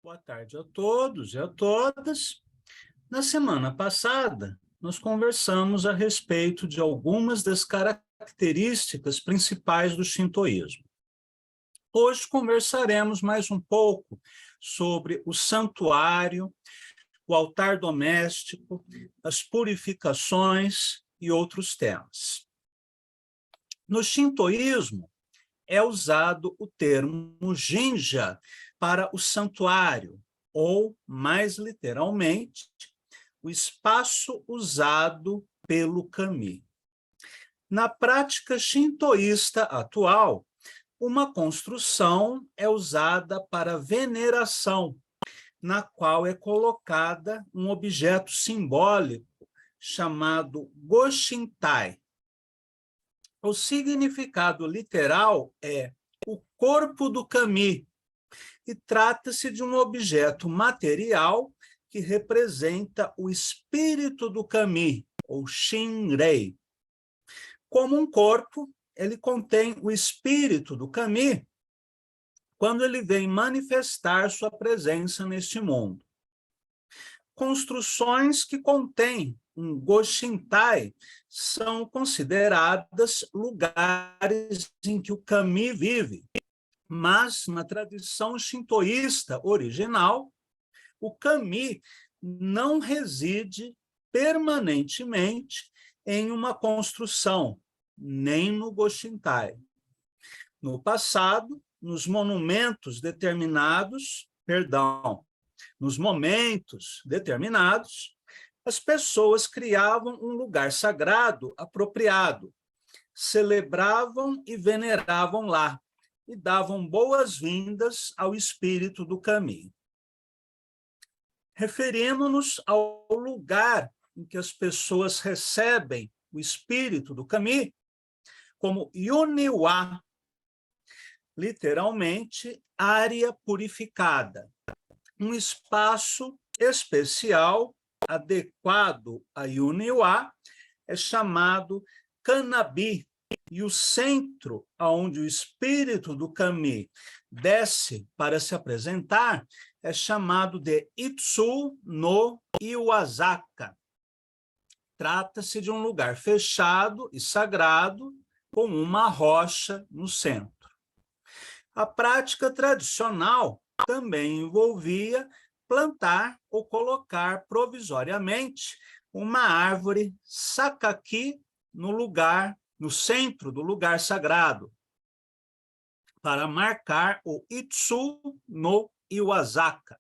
Boa tarde a todos e a todas. Na semana passada, nós conversamos a respeito de algumas das características principais do shintoísmo. Hoje conversaremos mais um pouco sobre o santuário, o altar doméstico, as purificações e outros temas. No shintoísmo, é usado o termo jinja para o santuário, ou, mais literalmente, o espaço usado pelo kami. Na prática shintoísta atual, uma construção é usada para veneração, na qual é colocada um objeto simbólico chamado goshintai. O significado literal é o corpo do kami, e trata-se de um objeto material que representa o espírito do kami, ou shinrei. Como um corpo, ele contém o espírito do kami quando ele vem manifestar sua presença neste mundo. Construções que contêm um goshintai são consideradas lugares em que o kami vive, mas na tradição shintoísta original, o kami não reside permanentemente em uma construção, nem no goshintai. No passado, nos momentos determinados, as pessoas criavam um lugar sagrado apropriado, celebravam e veneravam lá, e davam boas-vindas ao espírito do kami. Referimos-nos ao lugar em que as pessoas recebem o espírito do kami como yuniwa, literalmente área purificada, um espaço especial adequado a yuniwa é chamado kanabi, e o centro onde o espírito do kami desce para se apresentar é chamado de Itsu no Iwasaka. Trata-se de um lugar fechado e sagrado com uma rocha no centro. A prática tradicional também envolvia plantar ou colocar provisoriamente uma árvore sakaki no centro do lugar sagrado, para marcar o Itsu no Iwasaka.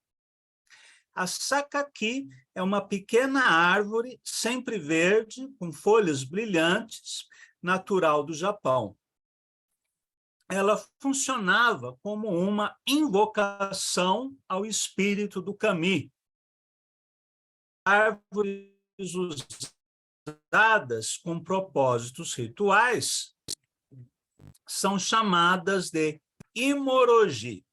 A sakaki é uma pequena árvore sempre verde, com folhas brilhantes, natural do Japão. Ela funcionava como uma invocação ao espírito do kami. Árvores usadas com propósitos rituais são chamadas de imoroji.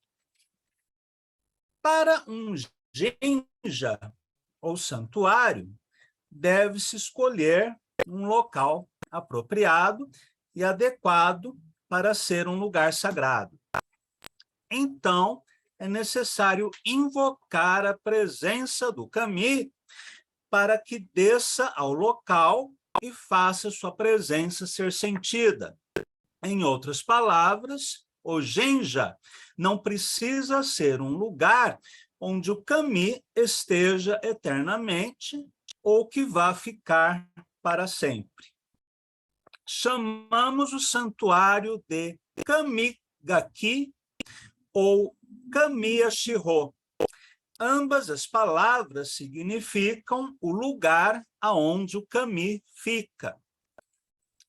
Para um genja, ou santuário, deve-se escolher um local apropriado e adequado para ser um lugar sagrado. Então, é necessário invocar a presença do kami para que desça ao local e faça sua presença ser sentida. Em outras palavras, o genja não precisa ser um lugar onde o kami esteja eternamente ou que vá ficar para sempre. Chamamos o santuário de kamigaki ou kamiya-shiro. Ambas as palavras significam o lugar aonde o kami fica,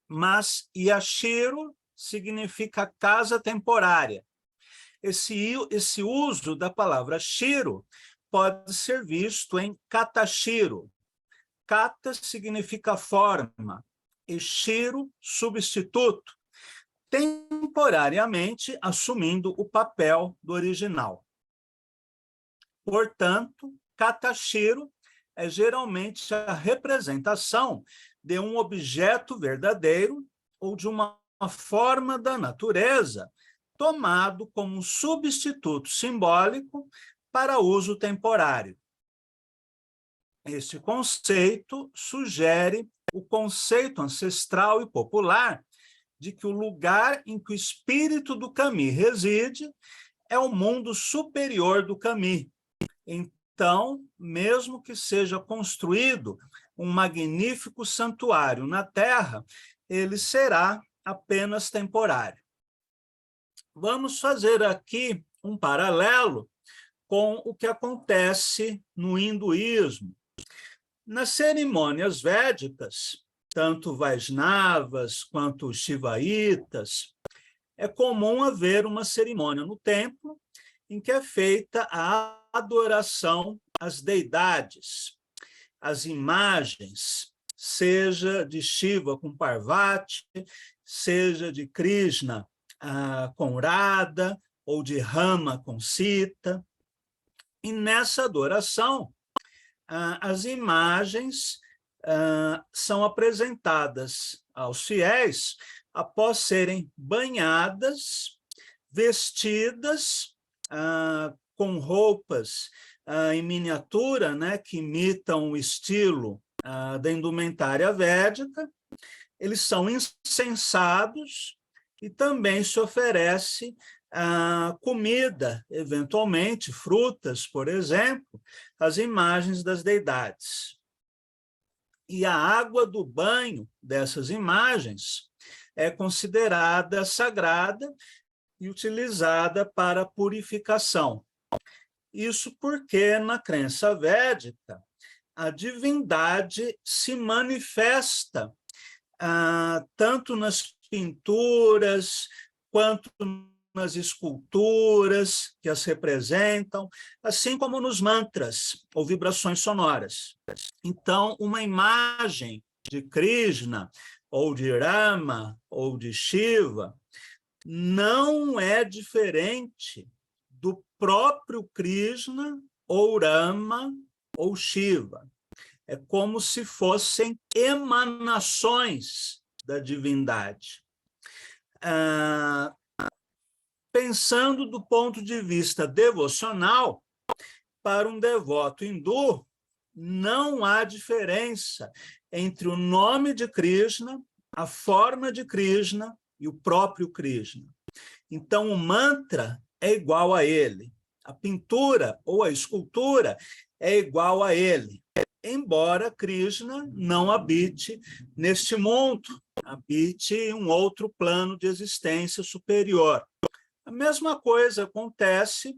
mas yashiro significa casa temporária. Esse uso da palavra shiro pode ser visto em katashiro. Kata significa forma, e shiro, substituto, temporariamente assumindo o papel do original. Portanto, katashiro é geralmente a representação de um objeto verdadeiro ou de uma forma da natureza tomado como um substituto simbólico para uso temporário. Este conceito sugere o conceito ancestral e popular de que o lugar em que o espírito do Kami reside é o mundo superior do Kami. Então, mesmo que seja construído um magnífico santuário na Terra, ele será apenas temporário. Vamos fazer aqui um paralelo com o que acontece no hinduísmo. Nas cerimônias védicas, tanto Vaishnavas quanto Shivaitas, é comum haver uma cerimônia no templo em que é feita a adoração às deidades, às imagens, seja de Shiva com Parvati, seja de Krishna com Radha, ou de Rama com Sita. E nessa adoração, as imagens são apresentadas aos fiéis após serem banhadas, vestidas com roupas em miniatura, né, que imitam o estilo da indumentária védica. Eles são incensados e também se oferece comida, eventualmente, frutas, por exemplo, as imagens das deidades. E a água do banho dessas imagens é considerada sagrada e utilizada para purificação. Isso porque, na crença védica, a divindade se manifesta tanto nas pinturas quanto nas esculturas que as representam, assim como nos mantras ou vibrações sonoras. Então, uma imagem de Krishna, ou de Rama, ou de Shiva, não é diferente do próprio Krishna, ou Rama, ou Shiva. É como se fossem emanações da divindade. Pensando do ponto de vista devocional, para um devoto hindu, não há diferença entre o nome de Krishna, a forma de Krishna e o próprio Krishna. Então, o mantra é igual a ele, a pintura ou a escultura é igual a ele, embora Krishna não habite neste mundo, habite em um outro plano de existência superior. A mesma coisa acontece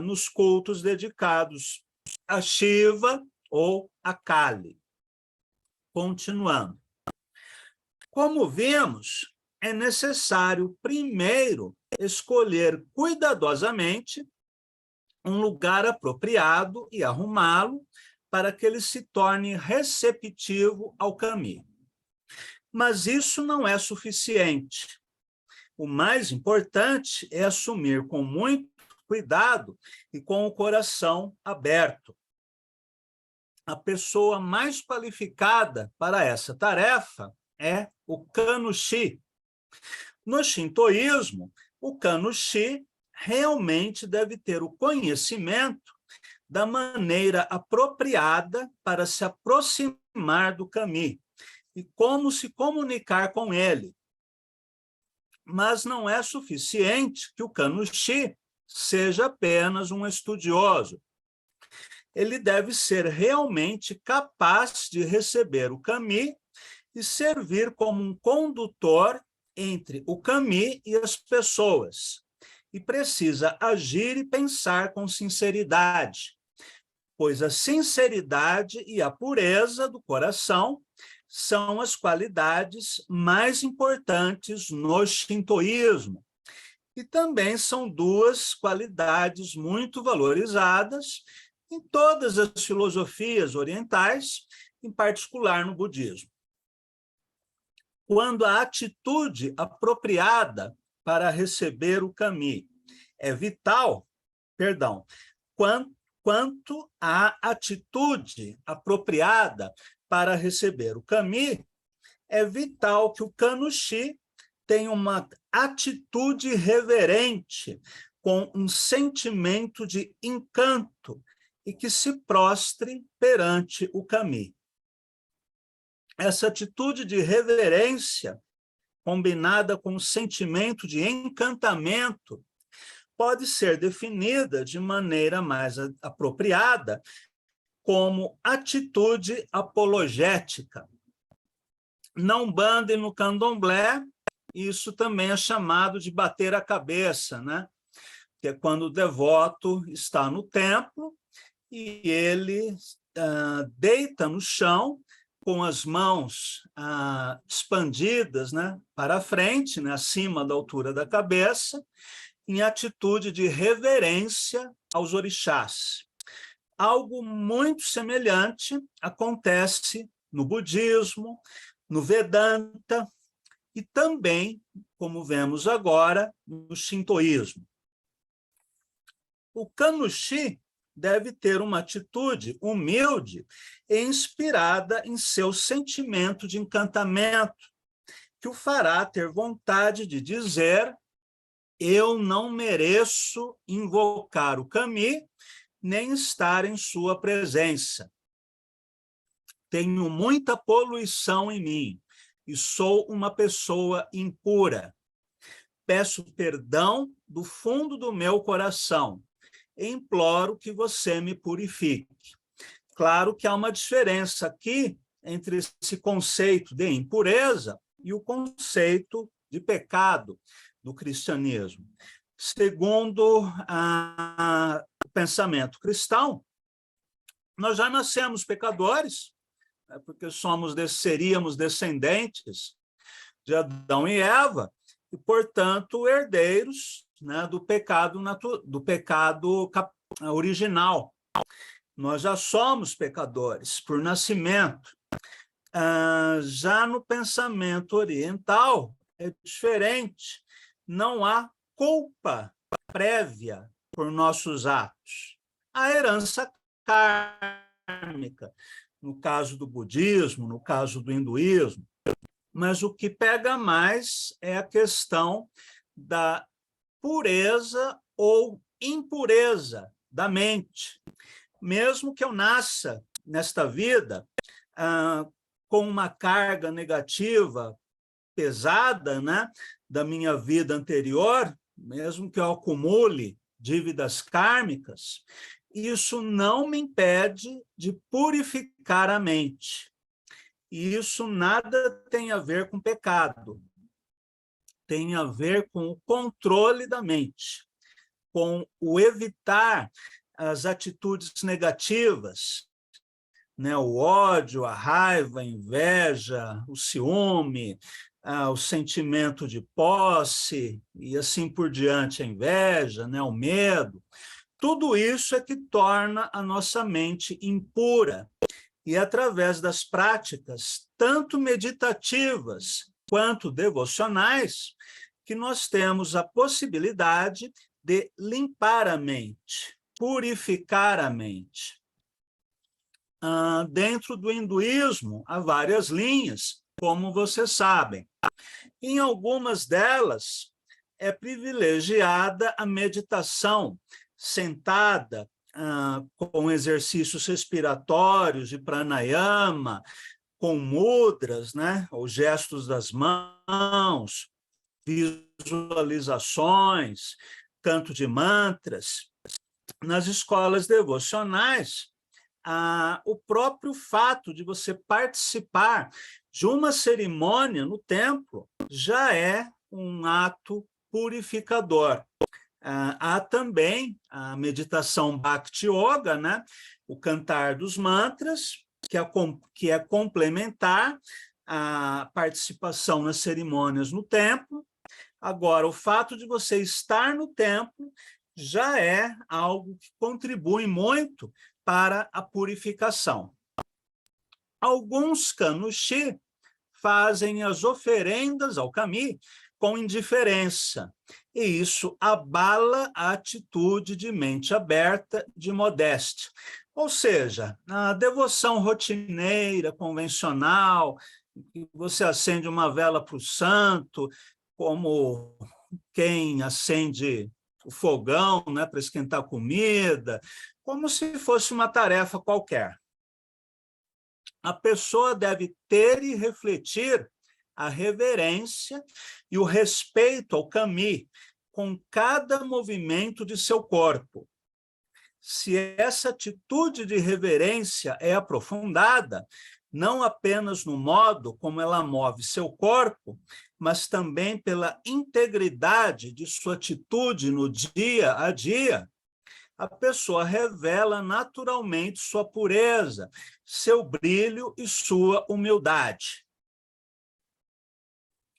nos cultos dedicados a Shiva ou a Kali. Continuando. Como vimos, é necessário primeiro escolher cuidadosamente um lugar apropriado e arrumá-lo para que ele se torne receptivo ao caminho. Mas isso não é suficiente. O mais importante é assumir com muito cuidado e com o coração aberto. A pessoa mais qualificada para essa tarefa é o Kannushi. No shintoísmo, o Kannushi realmente deve ter o conhecimento da maneira apropriada para se aproximar do kami e como se comunicar com ele. Mas não é suficiente que o Kannushi seja apenas um estudioso. Ele deve ser realmente capaz de receber o kami e servir como um condutor entre o kami e as pessoas. E precisa agir e pensar com sinceridade, pois a sinceridade e a pureza do coração são as qualidades mais importantes no shintoísmo. E também são duas qualidades muito valorizadas em todas as filosofias orientais, em particular no budismo. Quando a atitude apropriada para receber o kami é vital, quanto à atitude apropriada para receber o kami, é vital que o Kannushi tenha uma atitude reverente com um sentimento de encanto e que se prostre perante o Kami. Essa atitude de reverência, combinada com um sentimento de encantamento, pode ser definida de maneira mais apropriada como atitude apologética. Na Umbanda e no Candomblé, isso também é chamado de bater a cabeça, né? Que é quando o devoto está no templo e ele deita no chão com as mãos expandidas, né, para frente, né, acima da altura da cabeça, em atitude de reverência aos orixás. Algo muito semelhante acontece no budismo, no Vedanta e também, como vemos agora, no shintoísmo. O Kannushi deve ter uma atitude humilde e inspirada em seu sentimento de encantamento, que o fará ter vontade de dizer: eu não mereço invocar o Kami, nem estar em sua presença. Tenho muita poluição em mim e sou uma pessoa impura. Peço perdão do fundo do meu coração. Imploro que você me purifique. Claro que há uma diferença aqui entre esse conceito de impureza e o conceito de pecado do cristianismo. Segundo o pensamento cristão, nós já nascemos pecadores, porque seríamos descendentes de Adão e Eva, e, portanto, herdeiros, né, do pecado original. Nós já somos pecadores por nascimento. Já no pensamento oriental é diferente. Não há culpa prévia por nossos atos. A herança kármica, no caso do budismo, no caso do hinduísmo, mas o que pega mais é a questão da pureza ou impureza da mente. Mesmo que eu nasça nesta vida com uma carga negativa pesada, né, da minha vida anterior, mesmo que eu acumule dívidas kármicas, isso não me impede de purificar a mente. E isso nada tem a ver com pecado. Tem a ver com o controle da mente, com o evitar as atitudes negativas, né? O ódio, a raiva, a inveja, o ciúme, o sentimento de posse e assim por diante, a inveja, né? O medo. Tudo isso é que torna a nossa mente impura. E através das práticas, tanto meditativas quanto devocionais, que nós temos a possibilidade de limpar a mente, purificar a mente. Dentro do hinduísmo, há várias linhas, como vocês sabem. Em algumas delas, é privilegiada a meditação sentada, com exercícios respiratórios de pranayama, com mudras, né, ou gestos das mãos, visualizações, canto de mantras. Nas escolas devocionais, o próprio fato de você participar de uma cerimônia no templo já é um ato purificador. Há também a meditação Bhakti Yoga, né? O cantar dos mantras, que é complementar à participação nas cerimônias no templo. Agora, o fato de você estar no templo já é algo que contribui muito para a purificação. Alguns Kannushi fazem as oferendas ao Kami com indiferença, e isso abala a atitude de mente aberta, de modéstia. Ou seja, a devoção rotineira, convencional, você acende uma vela para o santo, como quem acende o fogão, né, para esquentar comida, como se fosse uma tarefa qualquer. A pessoa deve ter e refletir a reverência e o respeito ao kami com cada movimento de seu corpo. Se essa atitude de reverência é aprofundada, não apenas no modo como ela move seu corpo, mas também pela integridade de sua atitude no dia a dia, a pessoa revela naturalmente sua pureza, seu brilho e sua humildade.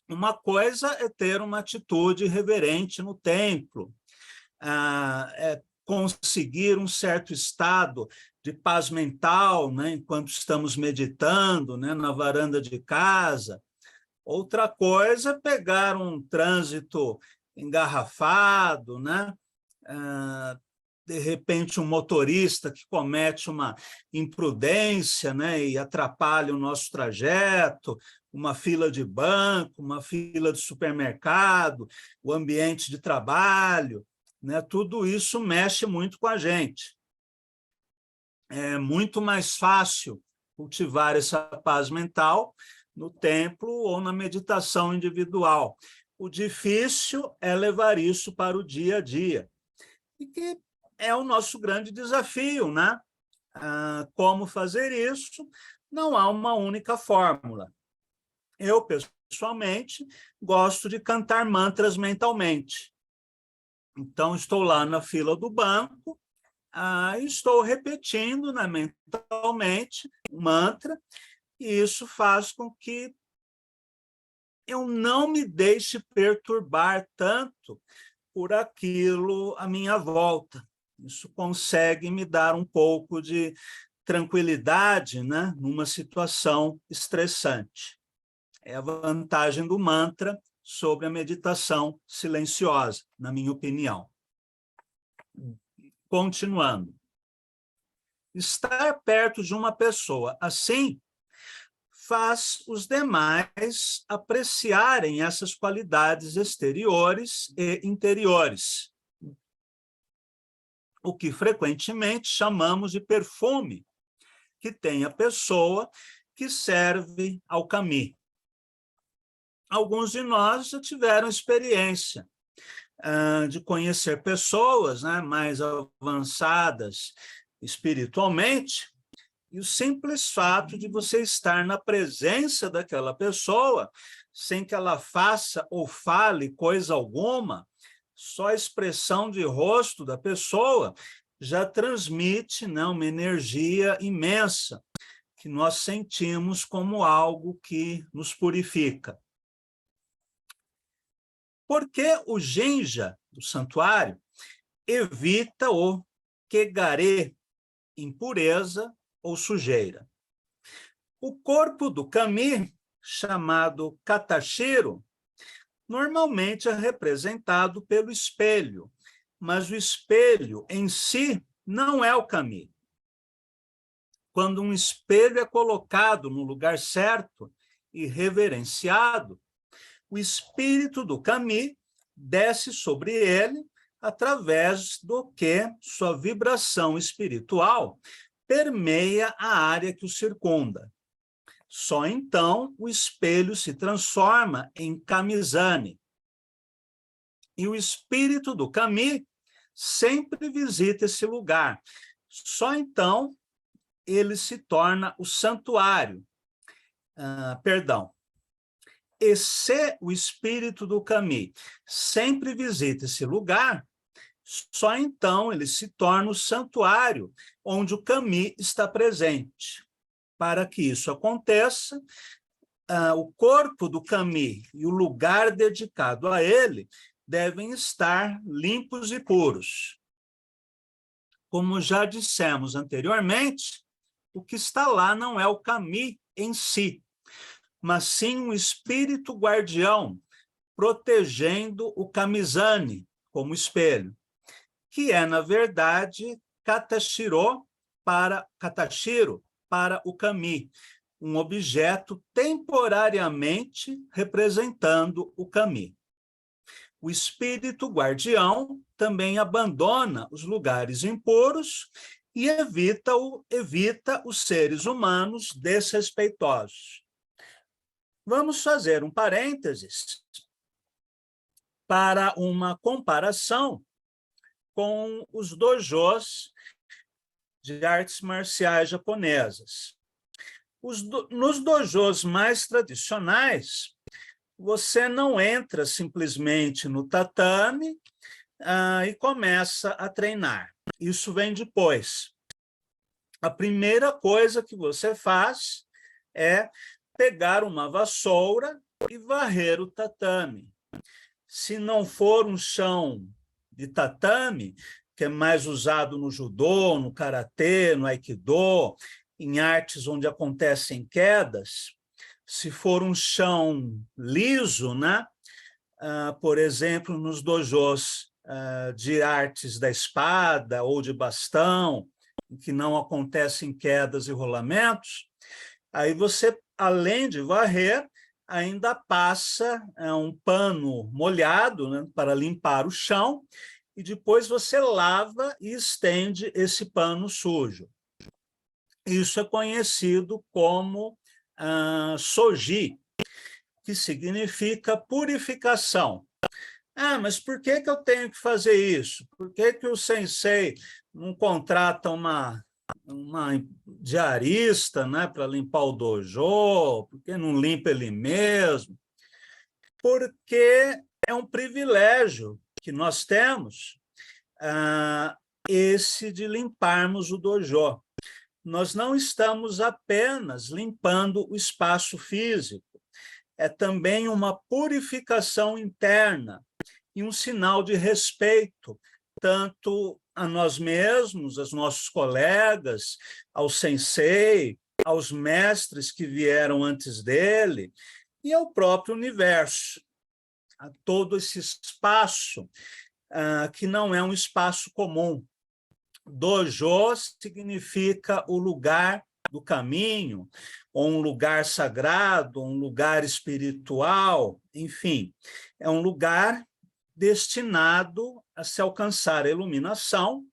Uma coisa é ter uma atitude reverente no templo, é conseguir um certo estado de paz mental, né, enquanto estamos meditando, né, na varanda de casa. Outra coisa é pegar um trânsito engarrafado, né, de repente um motorista que comete uma imprudência, né, e atrapalha o nosso trajeto, uma fila de banco, uma fila de supermercado, o ambiente de trabalho, né, tudo isso mexe muito com a gente. É muito mais fácil cultivar essa paz mental no templo ou na meditação individual. O difícil é levar isso para o dia a dia, e que é o nosso grande desafio, né? Como fazer isso? Não há uma única fórmula. Eu, pessoalmente, gosto de cantar mantras mentalmente. Então, estou lá na fila do banco, estou repetindo, né, mentalmente um mantra, e isso faz com que eu não me deixe perturbar tanto por aquilo à minha volta. Isso consegue me dar um pouco de tranquilidade, né, numa situação estressante. É a vantagem do mantra sobre a meditação silenciosa, na minha opinião. Continuando. Estar perto de uma pessoa assim faz os demais apreciarem essas qualidades exteriores e interiores, o que frequentemente chamamos de perfume, que tem a pessoa que serve ao kami. Alguns de nós já tiveram experiência de conhecer pessoas, né, mais avançadas espiritualmente, e o simples fato de você estar na presença daquela pessoa, sem que ela faça ou fale coisa alguma, só a expressão de rosto da pessoa já transmite, né, uma energia imensa, que nós sentimos como algo que nos purifica. Porque o genja do santuário evita o kegare, impureza ou sujeira. O corpo do kami, chamado katashiro, normalmente é representado pelo espelho, mas o espelho em si não é o kami. Quando um espelho é colocado no lugar certo e reverenciado, o espírito do kami desce sobre ele através do que sua vibração espiritual permeia a área que o circunda. Só então o espelho se transforma em kamizane. E o espírito do kami sempre visita esse lugar. Só então ele se torna o santuário. E se o espírito do kami sempre visita esse lugar, só então ele se torna o santuário onde o kami está presente. Para que isso aconteça, o corpo do kami e o lugar dedicado a ele devem estar limpos e puros. Como já dissemos anteriormente, o que está lá não é o kami em si, mas sim um espírito guardião protegendo o kamizane, como espelho, que é, na verdade, katashiro para o kami, um objeto temporariamente representando o kami. O espírito guardião também abandona os lugares impuros e evita os seres humanos desrespeitosos. Vamos fazer um parênteses para uma comparação com os dojos de artes marciais japonesas. Nos dojos mais tradicionais, você não entra simplesmente no tatame e começa a treinar. Isso vem depois. A primeira coisa que você faz é pegar uma vassoura e varrer o tatame. Se não for um chão de tatame, que é mais usado no judô, no karatê, no aikido, em artes onde acontecem quedas, se for um chão liso, né? Por exemplo, nos dojos de artes da espada ou de bastão, em que não acontecem quedas e rolamentos, aí você, além de varrer, ainda passa um pano molhado, né, para limpar o chão, e depois você lava e estende esse pano sujo. Isso é conhecido como soji, que significa purificação. Mas por que eu tenho que fazer isso? Por que o sensei não contrata uma diarista, né, para limpar o dojo? Por que não limpa ele mesmo? Porque é um privilégio que nós temos, esse de limparmos o dojo. Nós não estamos apenas limpando o espaço físico, é também uma purificação interna e um sinal de respeito, tanto a nós mesmos, aos nossos colegas, ao sensei, aos mestres que vieram antes dele, e ao próprio universo, a todo esse espaço que não é um espaço comum. Dojo significa o lugar do caminho, ou um lugar sagrado, um lugar espiritual, enfim, é um lugar destinado a se alcançar a iluminação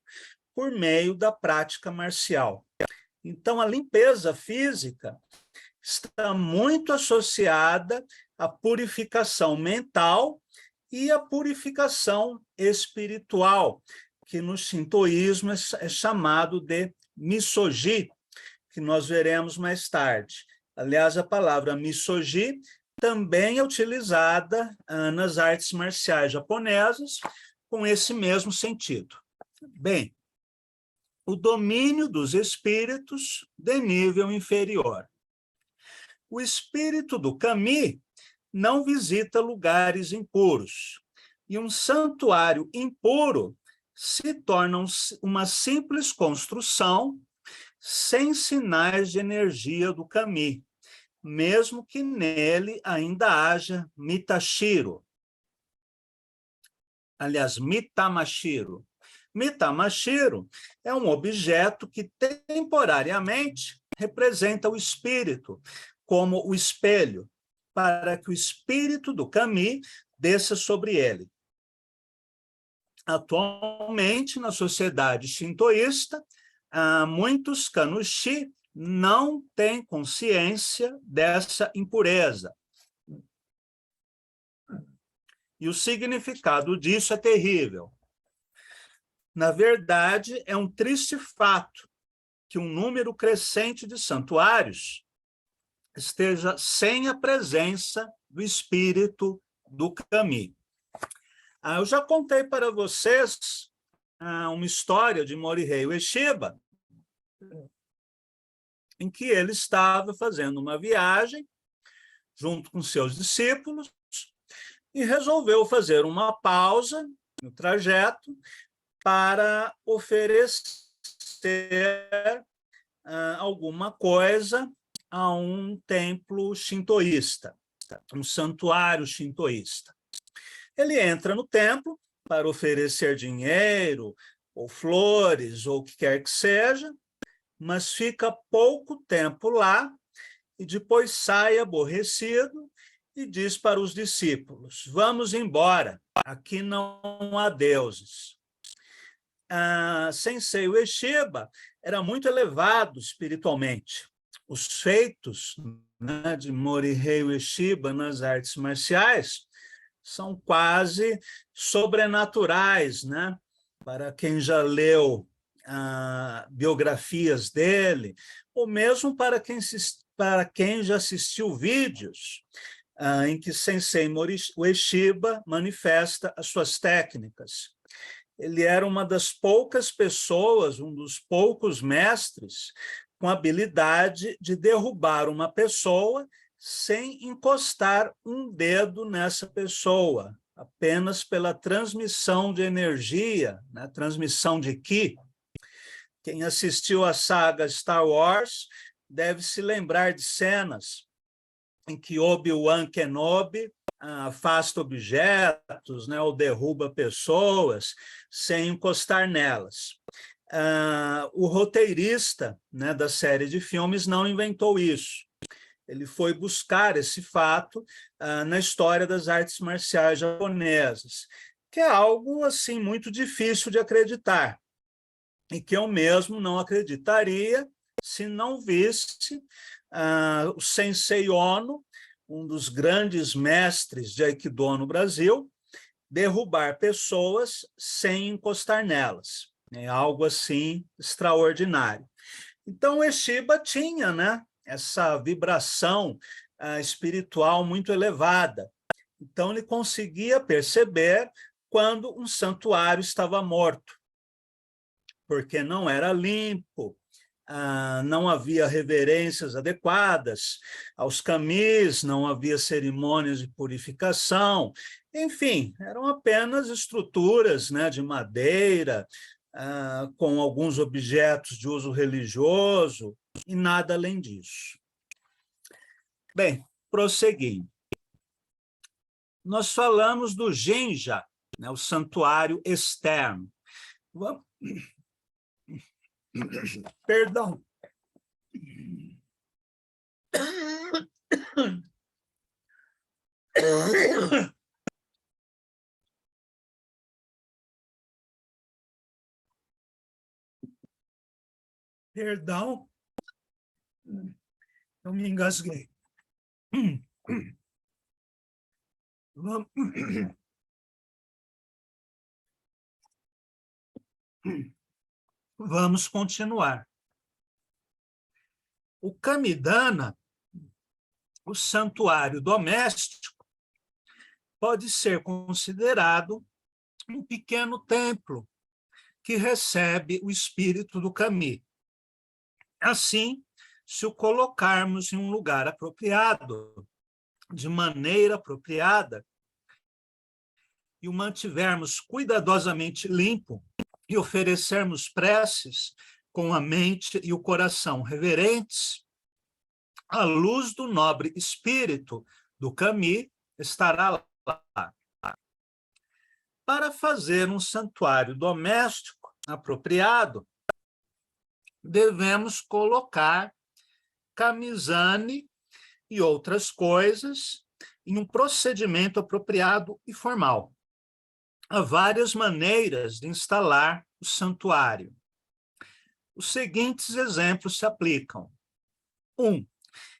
por meio da prática marcial. Então, a limpeza física está muito associada à purificação mental e à purificação espiritual, que no shintoísmo é chamado de misogi, que nós veremos mais tarde. Aliás, a palavra misogi também é utilizada nas artes marciais japonesas com esse mesmo sentido. Bem, o domínio dos espíritos de nível inferior. O espírito do kami não visita lugares impuros, e um santuário impuro se torna uma simples construção sem sinais de energia do kami, mesmo que nele ainda haja mitashiro. Aliás, mitamashiro. Mitamashiro é um objeto que temporariamente representa o espírito, como o espelho, para que o espírito do kami desça sobre ele. Atualmente, na sociedade shintoísta, muitos kanushi não têm consciência dessa impureza. E o significado disso é terrível. Na verdade, é um triste fato que um número crescente de santuários esteja sem a presença do espírito do kami. Eu já contei para vocês uma história de Morihei Ueshiba, em que ele estava fazendo uma viagem junto com seus discípulos e resolveu fazer uma pausa no trajeto para oferecer alguma coisa a um templo shintoísta, um santuário shintoísta. Ele entra no templo para oferecer dinheiro, ou flores, ou o que quer que seja, mas fica pouco tempo lá e depois sai aborrecido e diz para os discípulos: vamos embora, aqui não há deuses. Sensei Ueshiba era muito elevado espiritualmente. Os feitos, né, de Morihei Ueshiba nas artes marciais são quase sobrenaturais, né? Para quem já leu biografias dele, ou mesmo para quem já assistiu vídeos em que Sensei Ueshiba manifesta as suas técnicas. Ele era uma das poucas pessoas, um dos poucos mestres com habilidade de derrubar uma pessoa sem encostar um dedo nessa pessoa, apenas pela transmissão de energia, né? Transmissão de Ki. Quem assistiu à saga Star Wars deve se lembrar de cenas em que Obi-Wan Kenobi afasta objetos, né, ou derruba pessoas sem encostar nelas. O roteirista, né, da série de filmes não inventou isso. Ele foi buscar esse fato na história das artes marciais japonesas, que é algo assim muito difícil de acreditar, e que eu mesmo não acreditaria se não visse o Sensei Ono, um dos grandes mestres de Aikido no Brasil, derrubar pessoas sem encostar nelas. É algo assim extraordinário. Então, o Ueshiba tinha, né, essa vibração espiritual muito elevada. Então, ele conseguia perceber quando um santuário estava morto, porque não era limpo, não havia reverências adequadas aos kamis, não havia cerimônias de purificação, enfim, eram apenas estruturas, né, de madeira, com alguns objetos de uso religioso, e nada além disso. Bem, prosseguindo. Nós falamos do Genja, né, o santuário externo. Vamos... Perdão. Perdão, eu me engasguei. Vamos continuar. O Kamidana, o santuário doméstico, pode ser considerado um pequeno templo que recebe o espírito do Kami. Assim, se o colocarmos em um lugar apropriado, de maneira apropriada, e o mantivermos cuidadosamente limpo e oferecermos preces com a mente e o coração reverentes, a luz do nobre espírito do Kami estará lá. Para fazer um santuário doméstico apropriado, devemos colocar Kamizane e outras coisas em um procedimento apropriado e formal. Há várias maneiras de instalar o santuário. Os seguintes exemplos se aplicam. 1.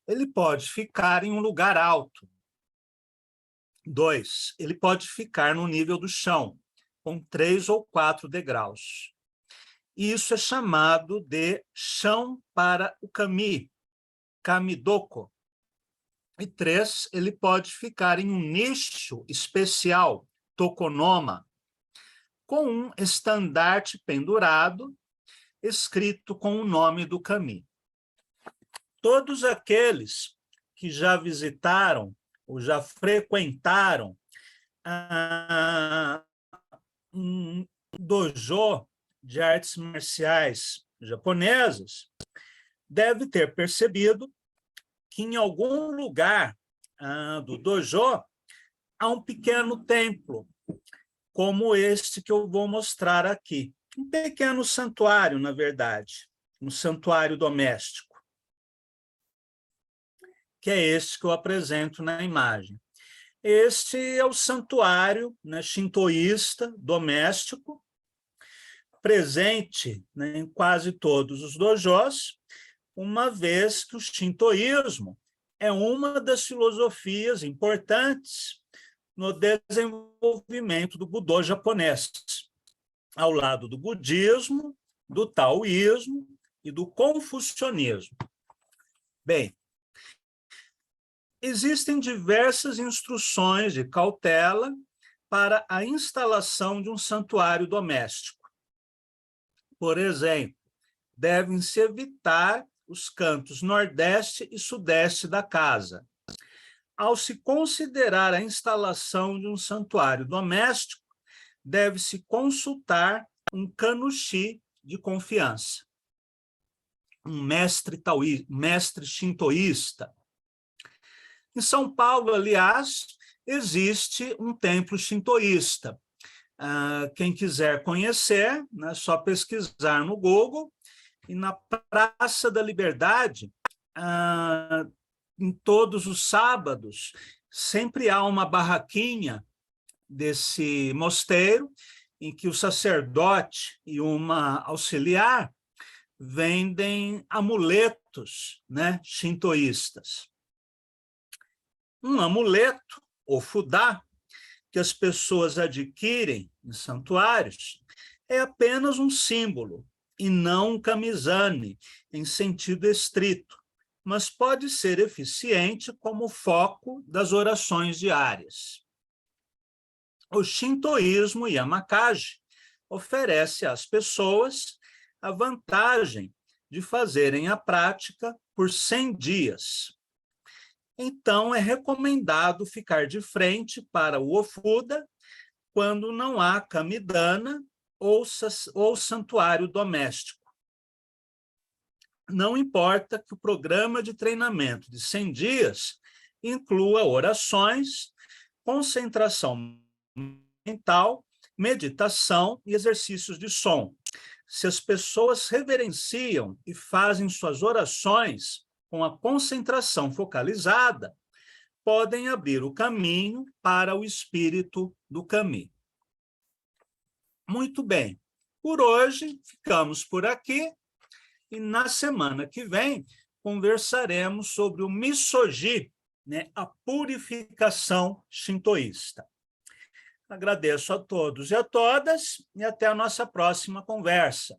Ele pode ficar em um lugar alto. 2. Ele pode ficar no nível do chão, com 3 ou 4 degraus. Isso é chamado de chão para o kami, kamidoko. E 3, ele pode ficar em um nicho especial, tokonoma, com um estandarte pendurado, escrito com o nome do kami. Todos aqueles que já visitaram ou já frequentaram um dojo de artes marciais japonesas deve ter percebido que em algum lugar do dojo há um pequeno templo, como este que eu vou mostrar aqui. Um pequeno santuário, na verdade, um santuário doméstico, que é este que eu apresento na imagem. Este é o santuário, né, shintoísta doméstico, presente, né, em quase todos os dojós, uma vez que o shintoísmo é uma das filosofias importantes no desenvolvimento do Budô japonês, ao lado do budismo, do taoísmo e do confucionismo. Bem, existem diversas instruções de cautela para a instalação de um santuário doméstico. Por exemplo, devem-se evitar os cantos nordeste e sudeste da casa. Ao se considerar a instalação de um santuário doméstico, deve-se consultar um kanushi de confiança, um mestre shintoísta. Em São Paulo, aliás, existe um templo shintoísta. Quem quiser conhecer, né, é só pesquisar no Google, e na Praça da Liberdade, em todos os sábados, sempre há uma barraquinha desse mosteiro, em que o sacerdote e uma auxiliar vendem amuletos, né, shintoístas. Um amuleto, ou fudá, que as pessoas adquirem em santuários, é apenas um símbolo, e não um kamisane, em sentido estrito, mas pode ser eficiente como foco das orações diárias. O shintoísmo Yamakage oferece às pessoas a vantagem de fazerem a prática por 100 dias. Então, é recomendado ficar de frente para o Ofuda quando não há kamidana ou santuário doméstico. Não importa que o programa de treinamento de 100 dias inclua orações, concentração mental, meditação e exercícios de som. Se as pessoas reverenciam e fazem suas orações com a concentração focalizada, podem abrir o caminho para o espírito do Kami. Muito bem. Por hoje, ficamos por aqui e na semana que vem conversaremos sobre o Misogi, né, a purificação shintoísta. Agradeço a todos e a todas e até a nossa próxima conversa.